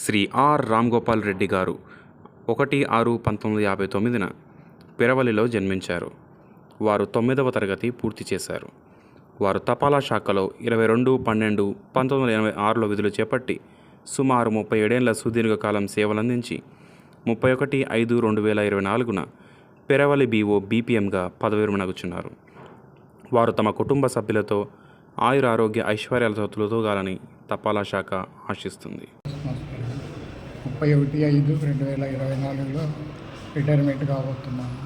Shri are Ramgopal Reddy గారు 1/6/1959న పెరవలిలో జన్మించారు. వారు 9వ తరగతి పూర్తి చేశారు. వారు తపాలా శాఖలో 22/12/1986లో విధులు చేపట్టి సుమారు 37 ఏళ్ల సుదీర్ఘకాలం సేవలందించి 31/5/2024న పెరవలి BO BPMగా పదవి విరమణగుచున్నారు. వారు తమ కుటుంబ సభ్యులతో ఆయురారోగ్య ఐశ్వర్యాలతో తొలతూగాలని తపాలా శాఖ ఆశిస్తుంది. 31/5/2024లో రిటైర్మెంట్ కాబోతున్నాను.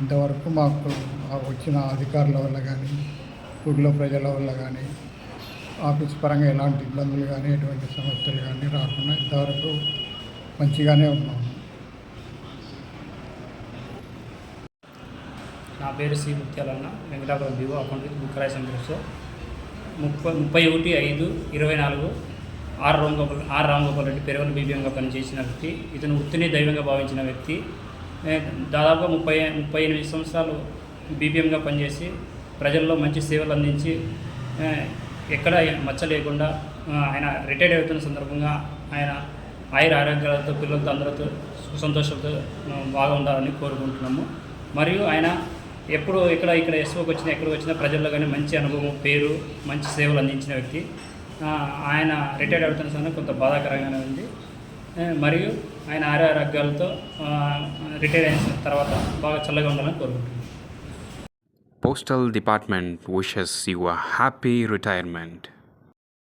ఇంతవరకు మాకు వచ్చిన అధికారుల వల్ల కానీ, ఊళ్ళో ప్రజల వల్ల కానీ, ఆఫీస్ పరంగా ఎలాంటి ఇబ్బందులు కానీ, ఎటువంటి సమస్యలు కానీ రాకుండా ఇంతవరకు మంచిగానే ఉన్నాము. నా పేరు C Muthyalanna, Venkatapuram BO account with book rice and groups. 31/5/24 R Ramgopal Reddy Peravali BPMగా పనిచేసిన వ్యక్తి. ఇతను వృత్తిని దైవంగా భావించిన వ్యక్తి. దాదాపుగా 38 సంవత్సరాలు BPMగా పనిచేసి ప్రజల్లో మంచి సేవలు అందించి ఎక్కడ మచ్చ లేకుండా ఆయన రిటైర్డ్ అవుతున్న సందర్భంగా ఆయన ఆరోగ్యాలతో పిల్లలతో అందరితో సంతోషాలతో బాగా ఉండాలని కోరుకుంటున్నాము. మరియు ఆయన ఎప్పుడు ఇక్కడ ఎస్ఓకి వచ్చినా ఎక్కడికి వచ్చినా ప్రజల్లో కానీ మంచి అనుభవం, పేరు, మంచి సేవలు అందించిన వ్యక్తి. ఆయన రిటైర్డ్ అవుతున్న సమయంలో కొంత బాధాకరంగానే ఉంది. మరియు ఆయన ఆరోగ్యాలతో రిటైర్ అయిన తర్వాత బాగా చల్లగా ఉండాలని కోరుకుంటున్నాను. Postal Department wishes you a happy retirement.